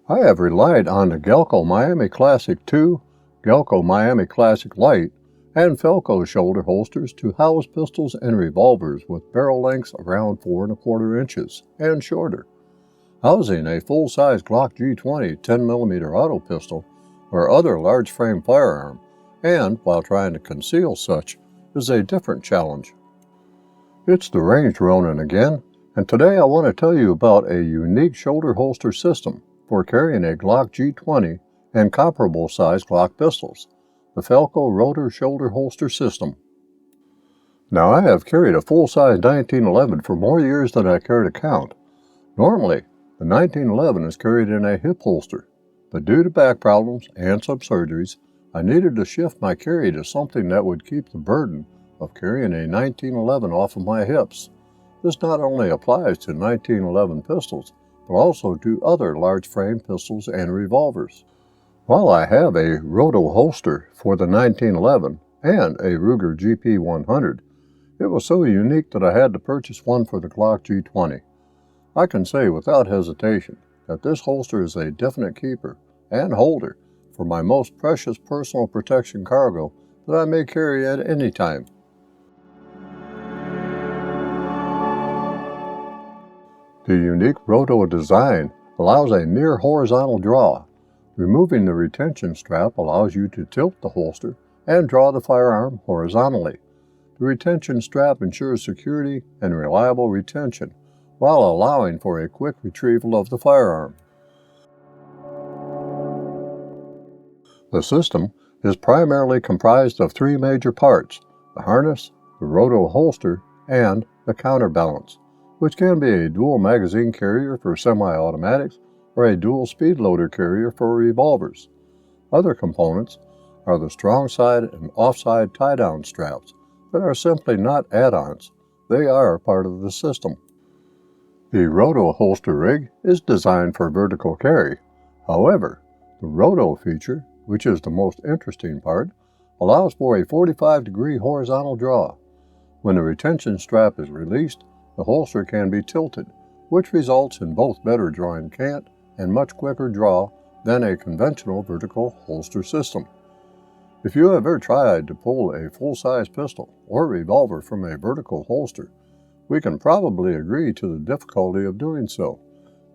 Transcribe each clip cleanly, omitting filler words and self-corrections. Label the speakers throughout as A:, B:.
A: I have relied on the Galco Miami Classic 2, Galco Miami Classic Light, and Falco shoulder holsters to house pistols and revolvers with barrel lengths around 4 1/4 inches and shorter. Housing a full-size Glock G20 10mm auto pistol or other large-frame firearm, and while trying to conceal such, is a different challenge. It's the Ranged Ronin again, and today I want to tell you about a unique shoulder holster system for carrying a Glock G20 and comparable sized Glock pistols, the Falco Roto-Shoulder Holster System. Now, I have carried a full-size 1911 for more years than I care to count. Normally, the 1911 is carried in a hip holster, but due to back problems and some surgeries, I needed to shift my carry to something that would keep the burden of carrying a 1911 off of my hips. This not only applies to 1911 pistols, but also to other large-frame pistols and revolvers. While I have a Roto-Holster for the 1911 and a Ruger GP100, it was so unique that I had to purchase one for the Glock G20. I can say without hesitation that this holster is a definite keeper and holder for my most precious personal protection cargo that I may carry at any time. The unique Roto design allows a near horizontal draw. Removing the retention strap allows you to tilt the holster and draw the firearm horizontally. The retention strap ensures security and reliable retention while allowing for a quick retrieval of the firearm. The system is primarily comprised of 3 major parts: the harness, the Roto holster, and the counterbalance, which can be a dual magazine carrier for semi-automatics or a dual speed loader carrier for revolvers. Other components are the strong side and offside tie-down straps that are simply not add-ons. They are part of the system. The Roto holster rig is designed for vertical carry. However, the Roto feature, which is the most interesting part, allows for a 45-degree horizontal draw. When the retention strap is released, the holster can be tilted, which results in both better drawing cant and much quicker draw than a conventional vertical holster system. If you have ever tried to pull a full-size pistol or revolver from a vertical holster, we can probably agree to the difficulty of doing so,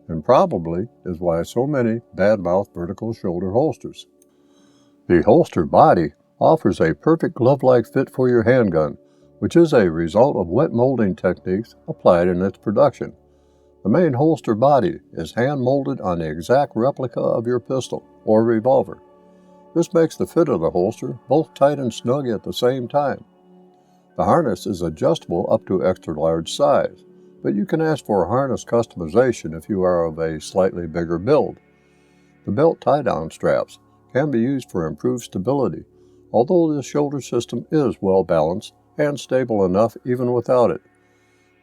A: and probably is why so many badmouth vertical shoulder holsters. The holster body offers a perfect glove-like fit for your handgun, which is a result of wet molding techniques applied in its production. The main holster body is hand-molded on the exact replica of your pistol or revolver. This makes the fit of the holster both tight and snug at the same time. The harness is adjustable up to extra large size, but you can ask for harness customization if you are of a slightly bigger build. The belt tie-down straps can be used for improved stability, although this shoulder system is well balanced and stable enough even without it.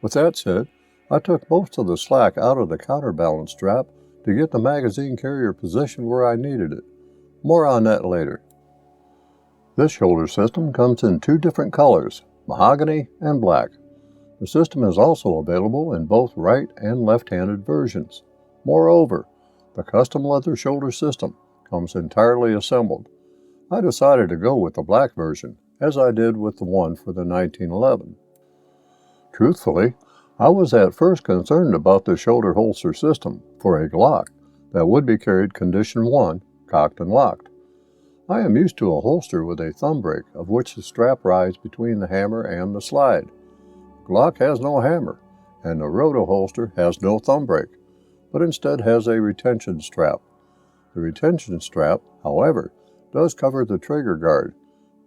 A: With that said, I took most of the slack out of the counterbalance strap to get the magazine carrier positioned where I needed it. More on that later. This shoulder system comes in 2 different colors, mahogany and black. The system is also available in both right and left-handed versions. Moreover, the custom leather shoulder system comes entirely assembled. I decided to go with the black version, as I did with the one for the 1911. Truthfully, I was at first concerned about the shoulder holster system for a Glock that would be carried condition 1, cocked and locked. I am used to a holster with a thumb brake, of which the strap rides between the hammer and the slide. Glock has no hammer, and the Roto holster has no thumb brake, but instead has a retention strap. The retention strap, however, does cover the trigger guard,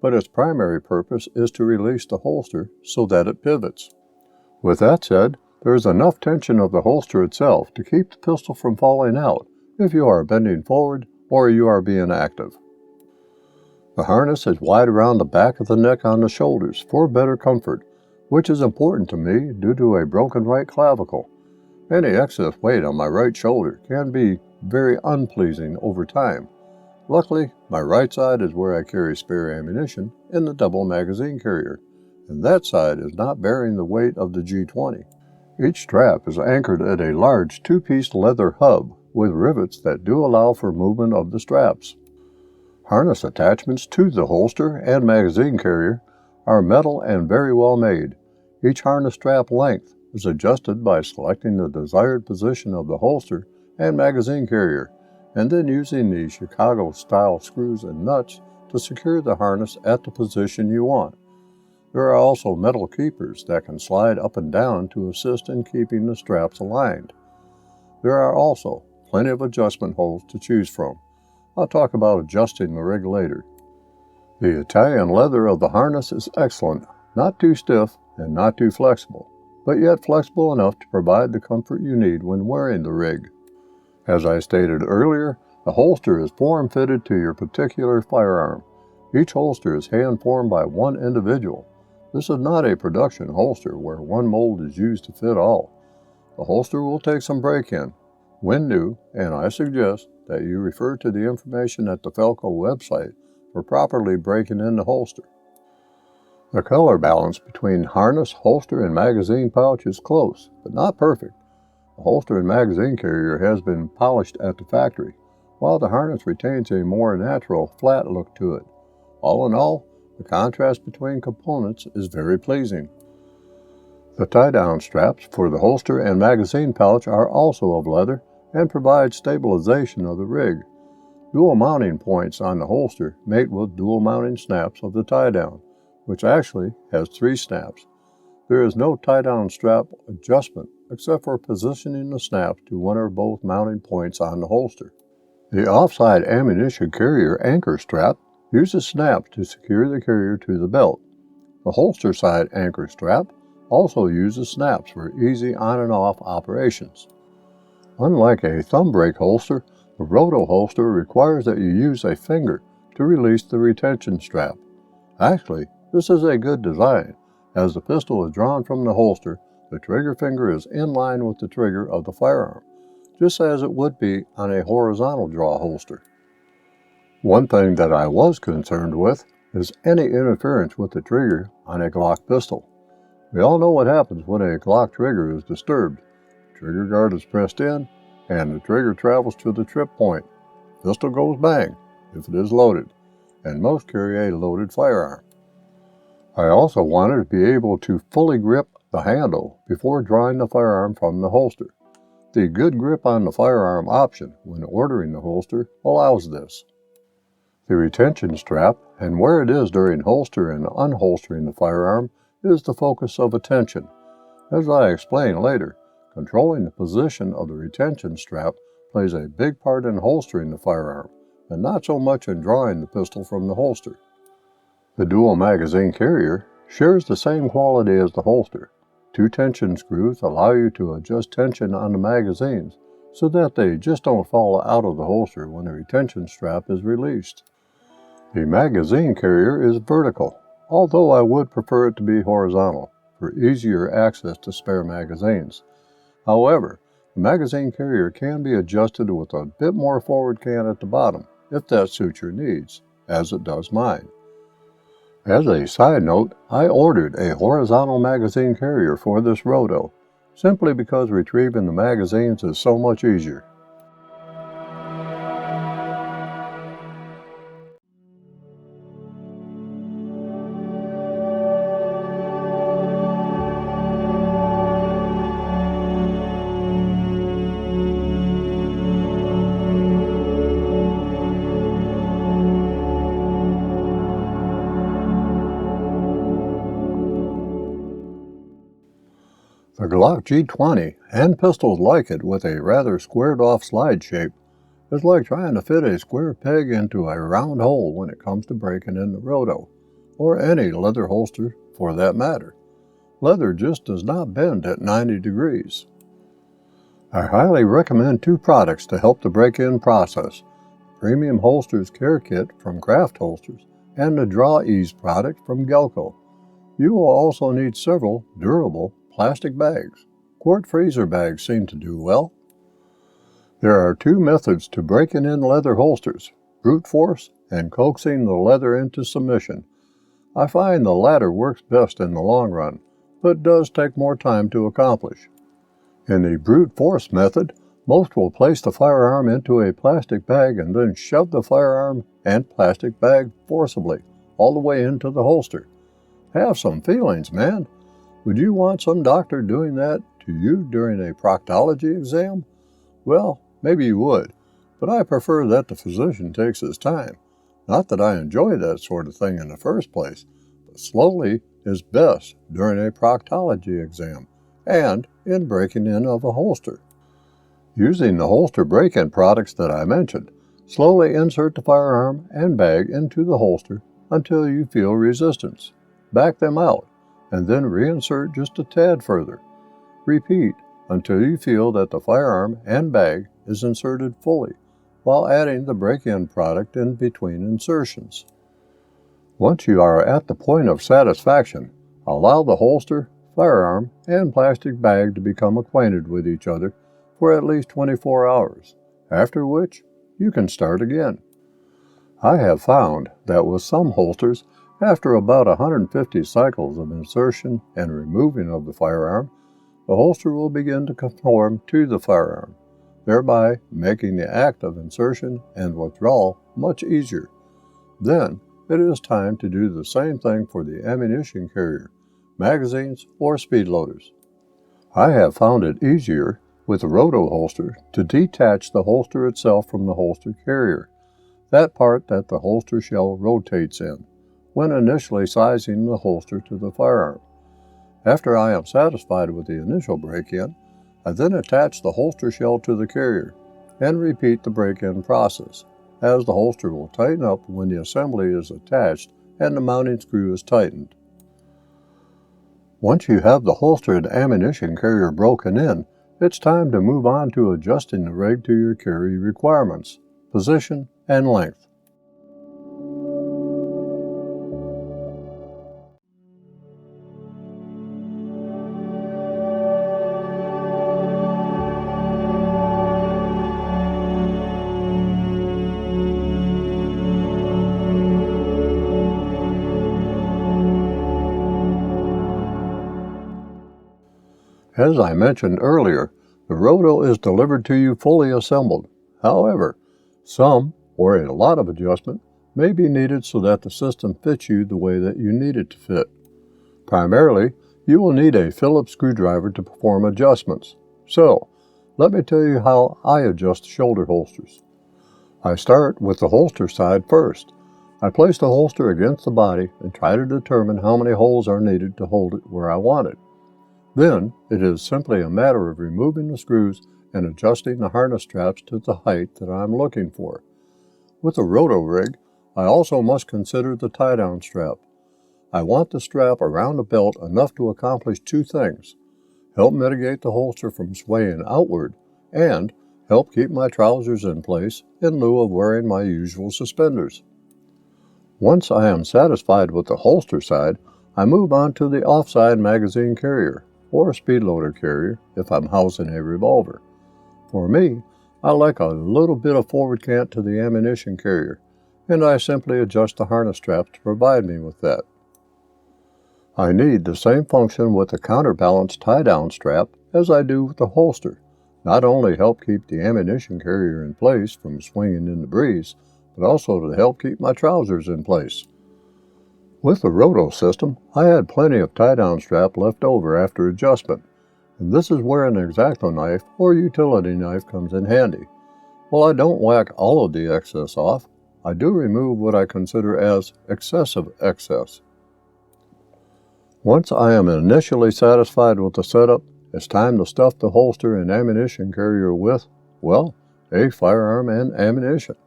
A: but its primary purpose is to release the holster so that it pivots. With that said, there is enough tension of the holster itself to keep the pistol from falling out if you are bending forward or you are being active. The harness is wide around the back of the neck on the shoulders for better comfort, which is important to me due to a broken right clavicle. Any excess weight on my right shoulder can be very unpleasing over time. Luckily, my right side is where I carry spare ammunition in the double magazine carrier, and that side is not bearing the weight of the G20. Each strap is anchored at a large 2-piece leather hub with rivets that do allow for movement of the straps. Harness attachments to the holster and magazine carrier are metal and very well made. Each harness strap length is adjusted by selecting the desired position of the holster and magazine carrier, and then using the Chicago-style screws and nuts to secure the harness at the position you want. There are also metal keepers that can slide up and down to assist in keeping the straps aligned. There are also plenty of adjustment holes to choose from. I'll talk about adjusting the rig later. The Italian leather of the harness is excellent, not too stiff and not too flexible, but yet flexible enough to provide the comfort you need when wearing the rig. As I stated earlier, the holster is form-fitted to your particular firearm. Each holster is hand-formed by one individual. This is not a production holster where one mold is used to fit all. The holster will take some break-in when new, and I suggest that you refer to the information at the Falco website for properly breaking in the holster. The color balance between harness, holster, and magazine pouch is close, but not perfect. The holster and magazine carrier has been polished at the factory, while the harness retains a more natural, flat look to it. All in all, the contrast between components is very pleasing. The tie-down straps for the holster and magazine pouch are also of leather and provide stabilization of the rig. Dual mounting points on the holster mate with dual mounting snaps of the tie-down, which actually has 3 snaps. There is no tie-down strap adjustment except for positioning the snap to one or both mounting points on the holster. The offside ammunition carrier anchor strap uses snaps to secure the carrier to the belt. The holster side anchor strap also uses snaps for easy on and off operations. Unlike a thumb brake holster, the Roto-Holster requires that you use a finger to release the retention strap. Actually, this is a good design. As the pistol is drawn from the holster, the trigger finger is in line with the trigger of the firearm, just as it would be on a horizontal draw holster. One thing that I was concerned with is any interference with the trigger on a Glock pistol. We all know what happens when a Glock trigger is disturbed. The trigger guard is pressed in, and the trigger travels to the trip point. Pistol goes bang, if it is loaded, and most carry a loaded firearm. I also wanted to be able to fully grip the handle before drawing the firearm from the holster. The good grip on the firearm option when ordering the holster allows this. The retention strap and where it is during holster and unholstering the firearm is the focus of attention. As I explain later, controlling the position of the retention strap plays a big part in holstering the firearm, and not so much in drawing the pistol from the holster. The dual magazine carrier shares the same quality as the holster. 2 tension screws allow you to adjust tension on the magazines so that they just don't fall out of the holster when the retention strap is released. The magazine carrier is vertical, although I would prefer it to be horizontal for easier access to spare magazines. However, the magazine carrier can be adjusted with a bit more forward can at the bottom if that suits your needs, as it does mine. As a side note, I ordered a horizontal magazine carrier for this Roto, simply because retrieving the magazines is so much easier. The Glock G20 and pistols like it with a rather squared-off slide shape is like trying to fit a square peg into a round hole when it comes to breaking in the Roto, or any leather holster for that matter. Leather just does not bend at 90 degrees. I highly recommend 2 products to help the break-in process: Premium Holsters Care Kit from Craft Holsters and the Draw Ease product from Gelco. You will also need several durable plastic bags. Quart freezer bags seem to do well. There are 2 methods to breaking in leather holsters: brute force and coaxing the leather into submission. I find the latter works best in the long run, but does take more time to accomplish. In the brute force method, Most will place the firearm into a plastic bag and then shove the firearm and plastic bag forcibly all the way into the holster. Have some feelings, man. Would you want some doctor doing that to you during a proctology exam? Well, maybe you would, but I prefer that the physician takes his time. Not that I enjoy that sort of thing in the first place, but slowly is best during a proctology exam and in breaking in of a holster. Using the holster break-in products that I mentioned, slowly insert the firearm and bag into the holster until you feel resistance. Back them out, and then reinsert just a tad further. Repeat until you feel that the firearm and bag is inserted fully, while adding the break-in product in between insertions. Once you are at the point of satisfaction, allow the holster, firearm, and plastic bag to become acquainted with each other for at least 24 hours, after which you can start again. I have found that with some holsters, after about 150 cycles of insertion and removing of the firearm, the holster will begin to conform to the firearm, thereby making the act of insertion and withdrawal much easier. Then it is time to do the same thing for the ammunition carrier, magazines, or speed loaders. I have found it easier with the Roto-Holster to detach the holster itself from the holster carrier, that part that the holster shell rotates in, when initially sizing the holster to the firearm. After I am satisfied with the initial break-in, I then attach the holster shell to the carrier and repeat the break-in process, as the holster will tighten up when the assembly is attached and the mounting screw is tightened. Once you have the holster and ammunition carrier broken in, it's time to move on to adjusting the rig to your carry requirements, position, and length. As I mentioned earlier, the Roto is delivered to you fully assembled. However, some or a lot of adjustment may be needed so that the system fits you the way that you need it to fit. Primarily, you will need a Phillips screwdriver to perform adjustments. So, let me tell you how I adjust shoulder holsters. I start with the holster side first. I place the holster against the body and try to determine how many holes are needed to hold it where I want it. Then, it is simply a matter of removing the screws and adjusting the harness straps to the height that I am looking for. With a Roto rig, I also must consider the tie-down strap. I want the strap around the belt enough to accomplish two things: help mitigate the holster from swaying outward, and help keep my trousers in place in lieu of wearing my usual suspenders. Once I am satisfied with the holster side, I move on to the offside magazine carrier, or speed loader carrier if I'm housing a revolver. For me, I like a little bit of forward cant to the ammunition carrier, and I simply adjust the harness straps to provide me with that. I need the same function with the counterbalance tie-down strap as I do with the holster, not only help keep the ammunition carrier in place from swinging in the breeze, but also to help keep my trousers in place. With the Roto system, I had plenty of tie-down strap left over after adjustment, and this is where an X-Acto knife or utility knife comes in handy. While I don't whack all of the excess off, I do remove what I consider as excessive excess. Once I am initially satisfied with the setup, it's time to stuff the holster and ammunition carrier with, well, a firearm and ammunition,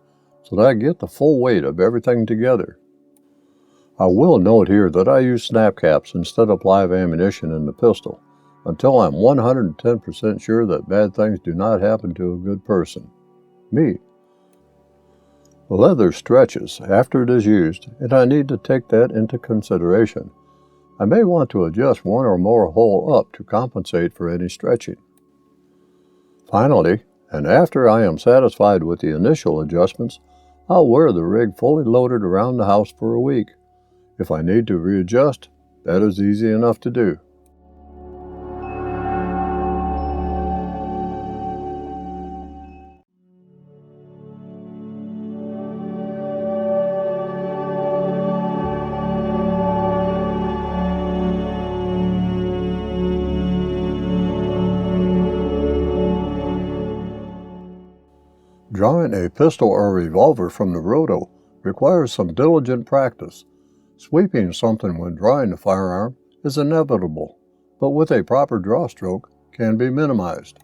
A: so that I get the full weight of everything together. I will note here that I use snap caps instead of live ammunition in the pistol, until I'm 110% sure that bad things do not happen to a good person. Me. The leather stretches after it is used, and I need to take that into consideration. I may want to adjust one or more hole up to compensate for any stretching. Finally, and after I am satisfied with the initial adjustments, I'll wear the rig fully loaded around the house for a week. If I need to readjust, that is easy enough to do. Drawing a pistol or revolver from the roto requires some diligent practice. Sweeping something when drawing the firearm is inevitable, but with a proper draw stroke can be minimized.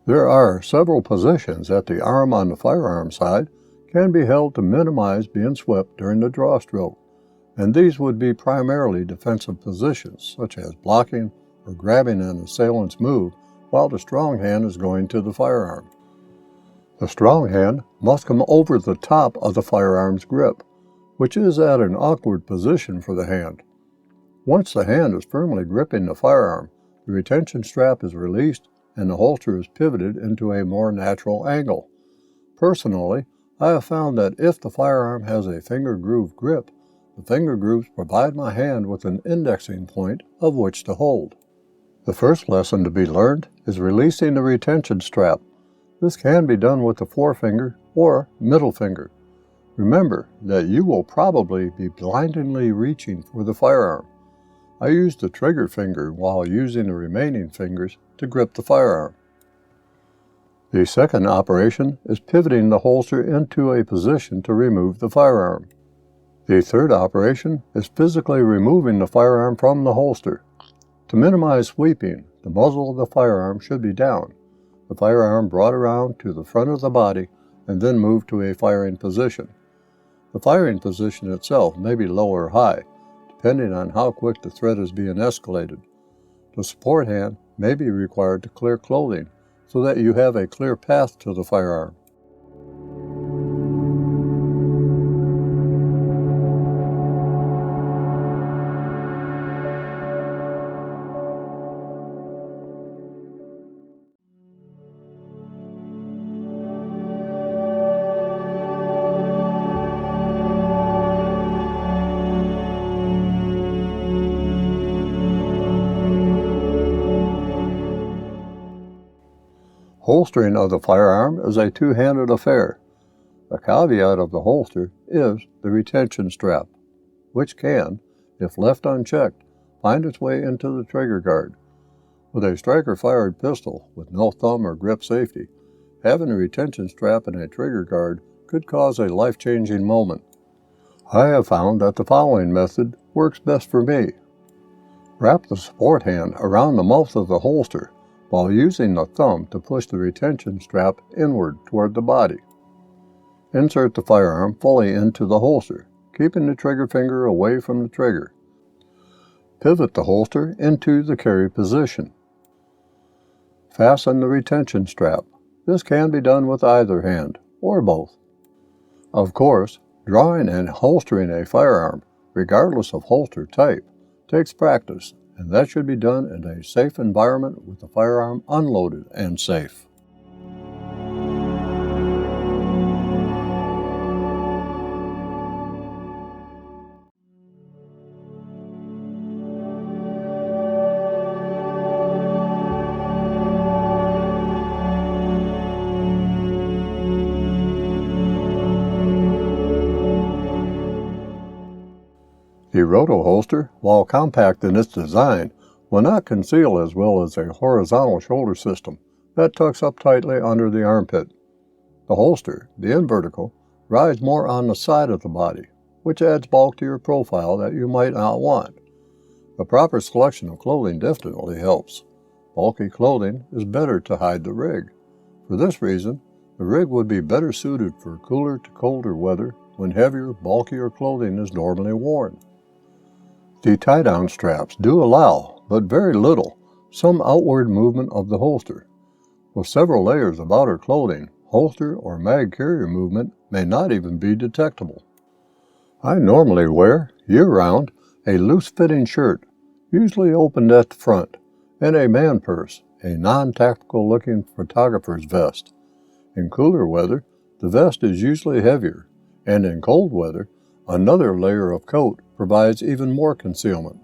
A: There are several positions that the arm on the firearm side can be held to minimize being swept during the draw stroke, and these would be primarily defensive positions, such as blocking or grabbing an assailant's move while the strong hand is going to the firearm. The strong hand must come over the top of the firearm's grip, which is at an awkward position for the hand. Once the hand is firmly gripping the firearm, the retention strap is released and the holster is pivoted into a more natural angle. Personally, I have found that if the firearm has a finger groove grip, the finger grooves provide my hand with an indexing point of which to hold. The first lesson to be learned is releasing the retention strap. This can be done with the forefinger or middle finger. Remember that you will probably be blindly reaching for the firearm. I use the trigger finger while using the remaining fingers to grip the firearm. The second operation is pivoting the holster into a position to remove the firearm. The third operation is physically removing the firearm from the holster. To minimize sweeping, the muzzle of the firearm should be down, the firearm brought around to the front of the body, and then moved to a firing position. The firing position itself may be low or high, depending on how quick the threat is being escalated. The support hand may be required to clear clothing so that you have a clear path to the firearm. Holstering of the firearm is a two-handed affair. The caveat of the holster is the retention strap, which can, if left unchecked, find its way into the trigger guard. With a striker-fired pistol with no thumb or grip safety, having a retention strap and a trigger guard could cause a life-changing moment. I have found that the following method works best for me. Wrap the support hand around the mouth of the holster while using the thumb to push the retention strap inward toward the body. Insert the firearm fully into the holster, keeping the trigger finger away from the trigger. Pivot the holster into the carry position. Fasten the retention strap. This can be done with either hand, or both. Of course, drawing and holstering a firearm, regardless of holster type, takes practice, and that should be done in a safe environment with the firearm unloaded and safe. The Roto-Holster, while compact in its design, will not conceal as well as a horizontal shoulder system that tucks up tightly under the armpit. The holster, being vertical, rides more on the side of the body, which adds bulk to your profile that you might not want. The proper selection of clothing definitely helps. Bulky clothing is better to hide the rig. For this reason, the rig would be better suited for cooler to colder weather when heavier, bulkier clothing is normally worn. The tie-down straps do allow, but very little, some outward movement of the holster. With several layers of outer clothing, holster or mag carrier movement may not even be detectable. I normally wear, year-round, a loose-fitting shirt, usually opened at the front, and a man purse, a non-tactical looking photographer's vest. In cooler weather, the vest is usually heavier, and in cold weather, another layer of coat provides even more concealment.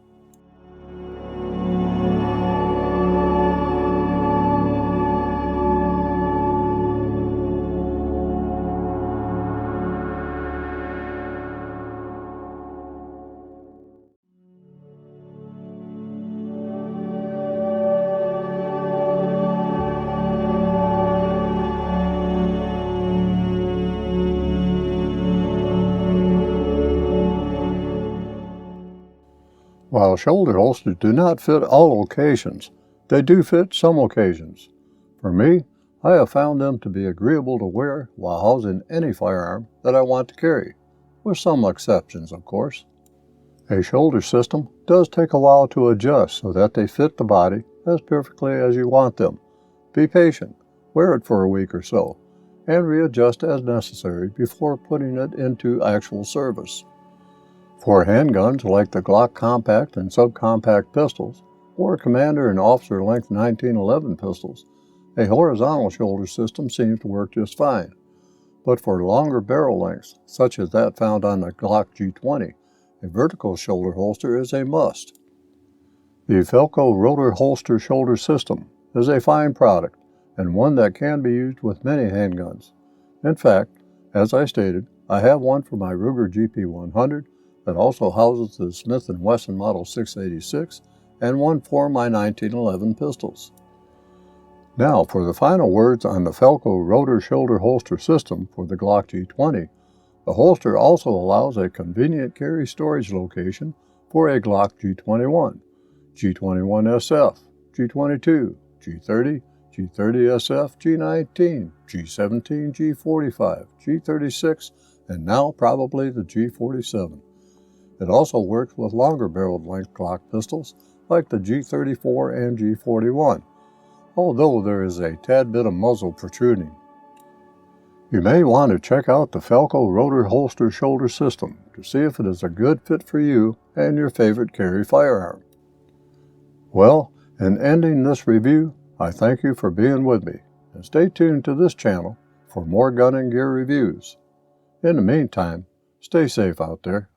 A: While shoulder holsters do not fit all occasions, they do fit some occasions. For me, I have found them to be agreeable to wear while housing any firearm that I want to carry, with some exceptions, of course. A shoulder system does take a while to adjust so that they fit the body as perfectly as you want them. Be patient, wear it for a week or so, and readjust as necessary before putting it into actual service. For handguns like the Glock compact and subcompact pistols, or Commander and Officer Length 1911 pistols, a horizontal shoulder system seems to work just fine. But for longer barrel lengths, such as that found on the Glock G20, a vertical shoulder holster is a must. The Falco Roto-Holster Shoulder System is a fine product and one that can be used with many handguns. In fact, as I stated, I have one for my Ruger GP100 that also houses the Smith & Wesson Model 686 and one for my 1911 pistols. Now for the final words on the Falco Roto-Shoulder Holster System for the Glock G20. The holster also allows a convenient carry storage location for a Glock G21, G21SF, G22, G30, G30SF, G19, G17, G45, G36, and now probably the G47. It also works with longer barreled length Glock pistols like the G34 and G41, although there is a tad bit of muzzle protruding. You may want to check out the Falco Roto-Holster Shoulder System to see if it is a good fit for you and your favorite carry firearm. Well, in ending this review, I thank you for being with me, and stay tuned to this channel for more gun and gear reviews. In the meantime, stay safe out there.